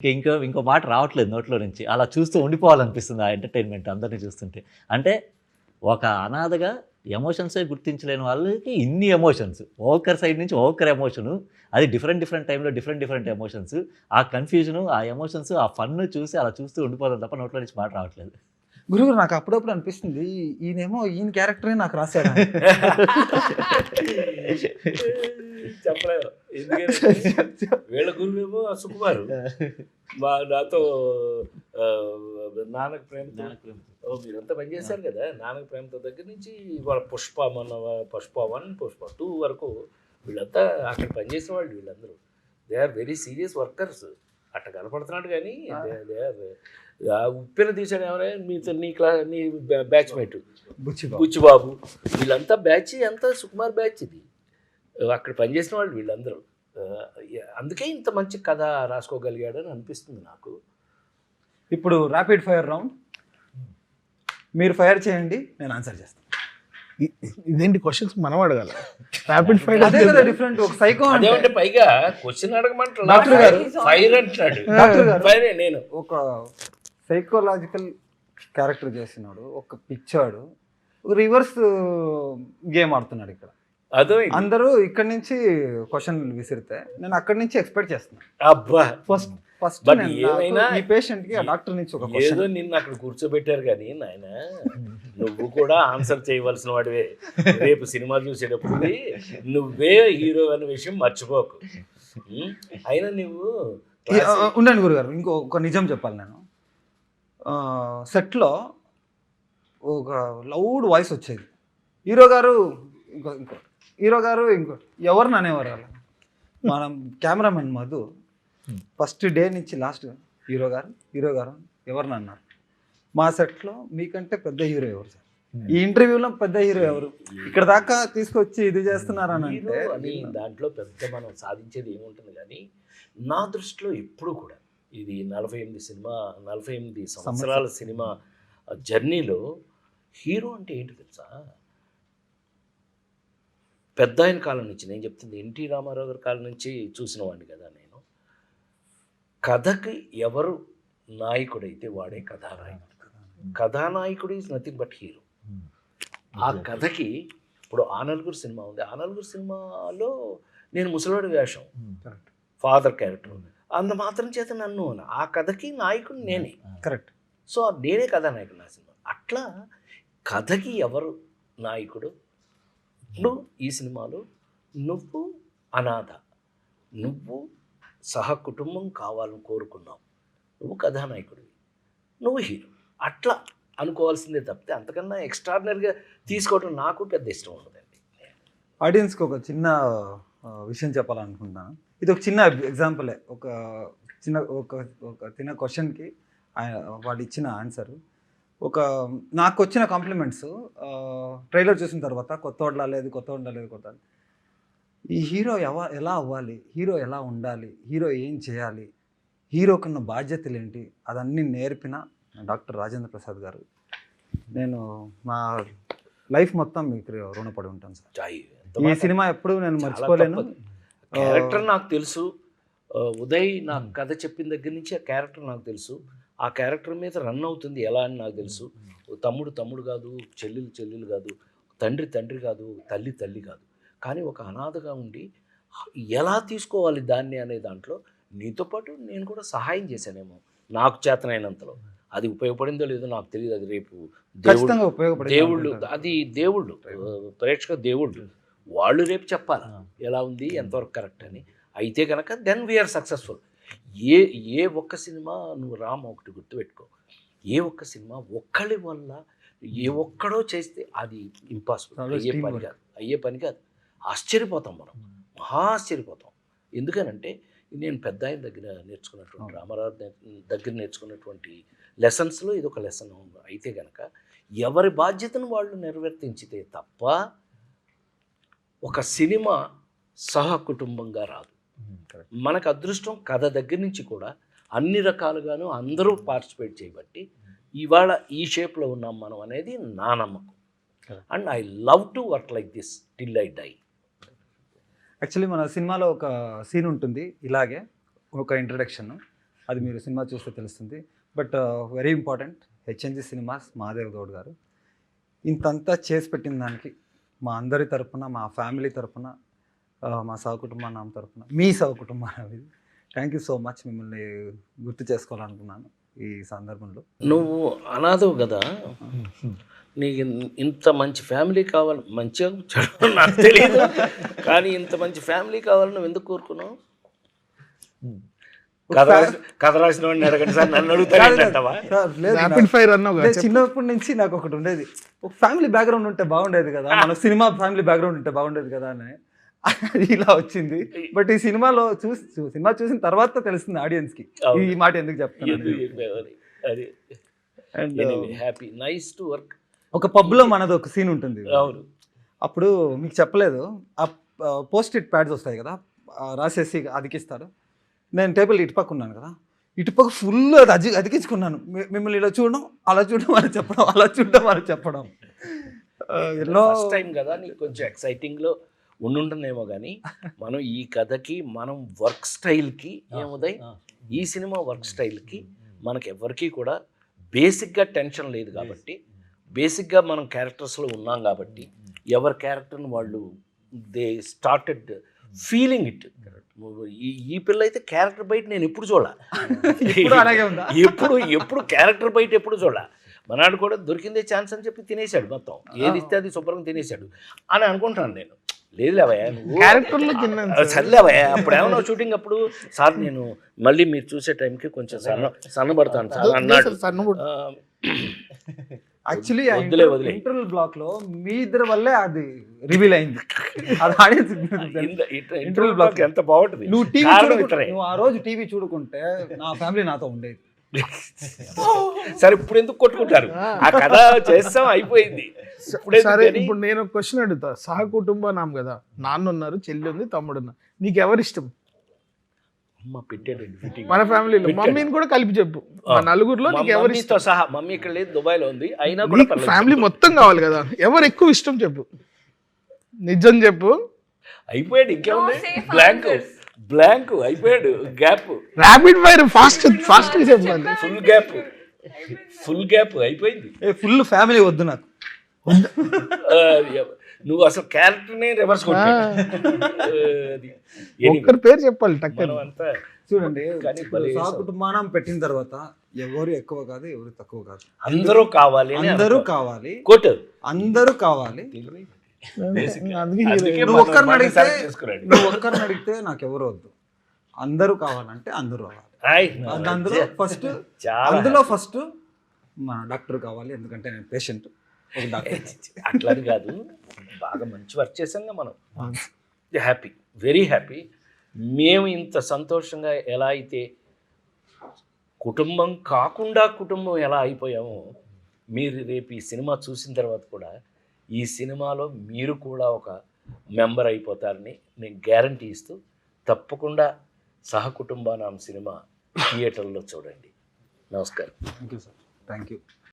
ఇంకో మాట రావట్లేదు నోట్లో నుంచి. అలా చూస్తూ ఉండిపోవాలనిపిస్తుంది ఆ ఎంటర్‌టైన్‌మెంట్ అందరిని చూస్తుంటే. అంటే ఒక అనాథగా ఎమోషన్సే గుర్తించలేని వాళ్ళకి ఇన్ని ఎమోషన్స్. ఒక్కొక్కరి సైడ్ నుంచి ఒక్కొక్కరి ఎమోషను. అది డిఫరెంట్ టైమ్‌లో డిఫరెంట్ ఎమోషన్స్. ఆ కన్‌ఫ్యూజను, ఆ ఎమోషన్స్, ఆ ఫన్ను చూసి అలా చూస్తూ ఉండిపోదాం తప్ప నోట్లో నుంచి మాట రావట్లేదు. గురుగారు నాకు అప్పుడప్పుడు అనిపిస్తుంది ఈయనేమో ఈయన క్యారెక్టరే నాకు రాశాడు. చెప్పలేము. ఎందుకంటే వీళ్ళ గురువేమో సుకుమారు. నాతో నాన్నకు ప్రేమతో మీరంతా పనిచేశారు కదా. నాన్నకు ప్రేమతో దగ్గర నుంచి వాళ్ళ పుష్ప 1, పుష్ప 2 వరకు వీళ్ళంతా అక్కడ పనిచేసిన వాళ్ళు వీళ్ళందరూ. They are very serious workers. అట్ట కనపడుతున్నాడు కానీ దే ఆర్ ఉప్పెన తీసాడు ఎవరైనా మీతో నీ బ్యాచ్ మేట్ బుచ్చిబాబు వీళ్ళంతా బ్యాచ్ అంతా సుకుమార్ బ్యాచ్ ఇది. అక్కడ పనిచేసిన వాళ్ళు వీళ్ళందరూ. అందుకే ఇంత మంచి కథ రాసుకోగలిగాడని అనిపిస్తుంది నాకు. ఇప్పుడు ర్యాపిడ్ ఫైర్ రౌండ్, మీరు ఫైర్ చేయండి, నేను ఆన్సర్ చేస్తాను. ఇదేంటి క్వశ్చన్స్ మనం అడగాలి? ర్యాపిడ్ ఫైర్ అదే కదా డిఫరెంట్. ఒక సైకో అదేమంటే పైగా క్వశ్చన్ అడగమంటారు. ఫైర్ అంటున్నాడు. ఫైర్ నేను ఒక సైకలాజికల్ క్యారెక్టర్ చేసినాడు, ఒక పిచ్చాడు, రివర్స్ గేమ్ ఆడుతున్నాడు. ఇక్కడ అదో అందరూ ఇక్కడ నుంచి క్వశ్చన్ విసిరితే నేను అక్కడి నుంచి ఎక్స్పెక్ట్ చేస్తున్నాను. అబ్బా ఫస్ట్ బట్ ఏమైనా ఈ పేషెంట్ కి ఆ డాక్టర్ నుంచి ఒక ఏదో నిన్ను అక్కడ కూర్చోబెట్టారు కానీ నాయన నువ్వు కూడా ఆన్సర్ చేయవలసిన వాడివే. రేపు సినిమా చూసేటప్పుడు నువ్వే హీరో అనే విషయం మర్చిపోకు. అయినా నువ్వు ఉండండి గురుగారు, ఒక నిజం చెప్పాలి. నేను సెట్లో ఒక లౌడ్ వాయిస్ వచ్చేది, హీరో గారు ఇంకో ఎవరిని అనేవారు అలా. మనం కెమెరామెన్ మధు ఫస్ట్ డే నుంచి లాస్ట్ హీరో గారు ఎవరిని అన్నారు. మా సెట్లో మీకంటే పెద్ద హీరో ఎవరు సార్? ఈ ఇంటర్వ్యూలో పెద్ద హీరో ఎవరు? ఇక్కడ దాకా తీసుకొచ్చి ఇది చేస్తున్నారని అంటే దాంట్లో పెద్ద మనం సాధించేది ఏముంటుంది. కానీ నా దృష్టిలో ఎప్పుడు కూడా ఇది 48 సంవత్సరాల సినిమా జర్నీలో హీరో అంటే ఏంటి తెలుసా? పెద్ద ఆయన కాలం నుంచి నేను చెప్తుంది, ఎన్టీ రామారావు గారి కాలం నుంచి చూసిన వాడిని కదా నేను. కథకి ఎవరు నాయకుడైతే వాడే కథానాయకుడు. కథానాయకుడు ఈజ్ నథింగ్ బట్ హీరో. ఆ కథకి ఇప్పుడు ఆ నలుగురు సినిమా ఉంది. ఆ నలుగురు సినిమాలో నేను ముసలివాడి వేషం, ఫాదర్ క్యారెక్టర్ ఉంది. అంత మాత్రం చేత నన్ను ఆ కథకి నాయకుడు నేనే. కరెక్ట్. సో నేనే కథానాయకుడు నా సినిమా. అట్లా కథకి ఎవరు నాయకుడు? ఇప్పుడు ఈ సినిమాలో నువ్వు అనాథ, నువ్వు సహకుటుంబం కావాలని కోరుకున్నావు, నువ్వు కథానాయకుడివి, నువ్వు హీరో. అట్లా అనుకోవాల్సిందే తప్పితే అంతకన్నా ఎక్స్ట్రాడినరీగా తీసుకోవడం నాకు పెద్ద ఇష్టం ఉండదండి. ఆడియన్స్కి ఒక చిన్న విషయం చెప్పాలనుకుంటున్నాను. ఇది ఒక చిన్న ఎగ్జాంపులే. ఒక చిన్న క్వశ్చన్కి వాడు ఇచ్చిన ఆన్సరు. నాకు వచ్చిన కాంప్లిమెంట్స్ ట్రైలర్ చూసిన తర్వాత కొత్త లేదు. ఈ హీరో ఎలా అవ్వాలి, హీరో ఎలా ఉండాలి, హీరో ఏం చేయాలి, హీరోకున్న బాధ్యతలు ఏంటి, అదన్నీ నేర్పిన డాక్టర్ రాజేంద్ర ప్రసాద్ గారు. నేను నా లైఫ్ మొత్తం మీకు రుణపడి ఉంటాను సార్. ఈ సినిమా ఎప్పుడు నేను మర్చిపోలేను. క్యారెక్టర్ నాకు తెలుసు. ఉదయ్ నాకు కథ చెప్పిన దగ్గర నుంచి ఆ క్యారెక్టర్ నాకు తెలుసు. ఆ క్యారెక్టర్ మీద రన్ అవుతుంది ఎలా అని నాకు తెలుసు. తమ్ముడు కాదు, చెల్లెలు కాదు, తండ్రి కాదు, తల్లి కాదు. కానీ ఒక అనాథగా ఉండి ఎలా తీసుకోవాలి దాన్ని అనే దాంట్లో నీతో పాటు నేను కూడా సహాయం చేశానేమో నాకు చేతనైనంతలో. అది ఉపయోగపడిందో లేదో నాకు తెలియదు. అది రేపు దేవుళ్ళు అది దేవుళ్ళు ప్రేక్షక దేవుళ్ళు వాళ్ళు రేపు చెప్పాలి ఎలా ఉంది, ఎంతవరకు కరెక్ట్ అని. అయితే కనుక దెన్ వీఆర్ సక్సెస్ఫుల్. ఏ ఒక్క సినిమా నువ్వు ఒకటి గుర్తుపెట్టుకో, ఏ ఒక్క సినిమా ఒక్కళ్ళ వల్ల ఏ ఒక్కడో చేస్తే అది ఇంపాసిబుల్, అయ్యే పని కాదు. ఆశ్చర్యపోతాం మనం, మహా ఆశ్చర్యపోతాం. ఎందుకనంటే నేను పెద్ద ఆయన దగ్గర నేర్చుకున్నటువంటి, రామారావు దగ్గర నేర్చుకున్నటువంటి లెసన్స్లో ఇది ఒక లెసన్. అయితే కనుక ఎవరి బాధ్యతను వాళ్ళు నెరవేర్తించితే తప్ప ఒక సినిమా సహకుటుంబంగా రాదు. మనకు అదృష్టం కథ దగ్గర నుంచి కూడా అన్ని రకాలుగాను అందరూ పార్టిసిపేట్ చేయబట్టి ఇవాళ ఈ షేప్లో ఉన్నాం మనం అనేది నా నమ్మకం. And I love to work like this till I die. Actually మన సినిమాలో ఒక సీన్ ఉంటుంది ఇలాగే, ఒక ఇంట్రడక్షన్. అది మీరు సినిమా చూస్తే తెలుస్తుంది. But very important, HNG cinemas Mahadev Goud garu ఇంతంతా చేసి పెట్టిన దానికి మా అందరి తరపున, మా ఫ్యామిలీ తరపున, మా సహకుటుంబానం తరపున, మీ సహకుటుంబానం ఇది థ్యాంక్ యూ సో మచ్. మిమ్మల్ని గుర్తు చేసుకోవాలనుకున్నాను ఈ సందర్భంలో. నువ్వు అనాథవు కదా, నీకు ఇంత మంచి ఫ్యామిలీ కావాలి, మంచిగా చెడు నాకు తెలియదు కానీ ఇంత మంచి ఫ్యామిలీ కావాలని నువ్వు ఎందుకు కోరుకున్నావు? కథ రాసిన వాడిని అడగండి సార్, నన్ను అడుగుతారంటావా? సార్, లేదు, ర్యాపిడ్ ఫైర్ అన్నావు కదా, లేదు, చిన్నప్పటి నుంచి నాకు ఒకటి ఉండేది, ఒక ఫ్యామిలీ బ్యాక్గ్రౌండ్ ఉంటే బాగుండేది కదా, మన సినిమా ఫ్యామిలీ బ్యాక్గ్రౌండ్ ఉంటే బాగుండేది కదా అని అది ఇలా వచ్చింది. బట్ ఈ సినిమాలో సినిమా చూసిన తర్వాత తెలుస్తుంది ఆడియన్స్ కి ఈ మాట ఎందుకు చెప్తాను. అది and happy, nice to work. ఒక పబ్ లో మనది ఒక సీన్ ఉంటుంది. అవును, అప్పుడు మీకు చెప్పలేదు, ఆ పోస్ట్ ఇట్ ప్యాడ్స్ వస్తాయి కదా, రాసేసి అతికిస్తారు. నేను టేబుల్ ఇటుపక్క ఉన్నాను కదా, ఇటుపక్క ఫుల్ అది అతికించుకున్నాను. మిమ్మల్ని ఇలా చూడడం, అలా చూడడం, అని చెప్పడం, అలా చూడడం, అని చెప్పడం. ఎన్నో ఫస్ట్ టైం కదా, నీకు కొంచెం ఎక్సైటింగ్లో ఉండుంటుందేమో కానీ మనం ఈ కథకి, మనం వర్క్ స్టైల్కి ఏముదై ఈ సినిమా వర్క్ స్టైల్కి మనకి ఎవరికి కూడా బేసిక్గా టెన్షన్ లేదు కాబట్టి, బేసిక్గా మనం క్యారెక్టర్స్లో ఉన్నాం కాబట్టి ఎవరి క్యారెక్టర్ని వాళ్ళు దే స్టార్టెడ్ ఫీలింగ్ ఇట్. ఈ పిల్ల అయితే క్యారెక్టర్ బయట నేను ఎప్పుడు అలాగే ఉందా? ఎప్పుడు క్యారెక్టర్ బయట ఎప్పుడు చూడాల. మనాడు కూడా దొరికిందే ఛాన్స్ అని చెప్పి తినేశాడు, మొత్తం ఏది ఇస్తే అది శుభ్రంగా తినేశాడు అని అనుకుంటున్నాను నేను. లేదు లేవయ్యా, నువ్వు క్యారెక్టర్లో తిన్నాను సర్లేవయ్యా, అప్పుడు ఏమన్నా షూటింగ్ అప్పుడు సార్ నేను మళ్ళీ మీరు చూసే టైంకి కొంచెం సన్నబడతాను సార్ అన్నాడు. యాక్చువల్లీ వదిలే. ఇంటర్వల్ బ్లాక్ లో మీ ఇద్దరి వల్లే అది రివీల్ అయింది. అది ఆడియన్స్ ఇంటర్వల్ బ్లాక్ ఎంత బాగుంటుంది. నువ్వు ఆ రోజు టీవీ చూడుకుంటే నా ఫ్యామిలీ నాతో ఉండేది. సరే ఇప్పుడు ఎందుకు కొట్టుకుంటారు, ఆ కథ చేస్తాం అయిపోయింది. సరే ఇప్పుడు నేను ఒక క్వశ్చన్ అడుగుతా, సహకుటుంబనాం కదా, నాన్న ఉన్నారు, చెల్లి ఉంది, తమ్ముడు ఉన్నారు, నీకు ఎవరు ఇష్టం? మన ఫ్యామిలీలో మమ్మీని కూడా కలిపి చెప్పు, మన నలుగురిలో నీకు ఎవరు ఇష్టం సహా. మమ్మీ ఇక్కడ లేదు, దుబాయ్ లో ఉంది, అయినా కూడా ఫ్యామిలీ మొత్తం కావాలి కదా, ఎవరు ఎక్కువ ఇష్టం చెప్పు, నిజం చెప్పు. అయిపోయాడు, ఇంకేముంది, బ్లాంక్ అయిపోయాడు, గ్యాప్. ర్యాపిడ్ ఫైర్ ఫాస్ట్ చెప్పాలి. ఫుల్ గ్యాప్ అయిపోయింది. ఫుల్ ఫ్యామిలీ వద్దు నాకు. నువ్వు అసలు క్యారెక్టర్నే రివర్స్ ఒక్కరి పేరు చెప్పాలి టక్కర్. చూడండి, సహకుటుంబానం పెట్టిన తర్వాత ఎవరు ఎక్కువ కాదు, ఎవరు తక్కువ కాదు, అందరూ కావాలి, అందరూ కావాలి, అందరూ కావాలి. నువ్వు ఒక్కరిని అడిగితే నాకు ఎవరు వద్దు, అందరూ కావాలంటే అందరూ కావాలి. అందులో ఫస్ట్ మా డాక్టర్ కావాలి, ఎందుకంటే నేను పేషెంట్. ఒక డాక్టర్ అట్లని కాదు, బాగా మంచి వర్క్ చేసాంగా మనం, హ్యాపీ, వెరీ హ్యాపీ. మేము ఇంత సంతోషంగా ఎలా అయితే కుటుంబం కాకుండా కుటుంబం ఎలా అయిపోయామో, మీరు రేపు ఈ సినిమా చూసిన తర్వాత కూడా ఈ సినిమాలో మీరు కూడా ఒక మెంబర్ అయిపోతారని నేను గ్యారంటీ ఇస్తూ, తప్పకుండా సహకుటుంబానాం సినిమా థియేటర్లో చూడండి. నమస్కారం. Thank you sir, thank you.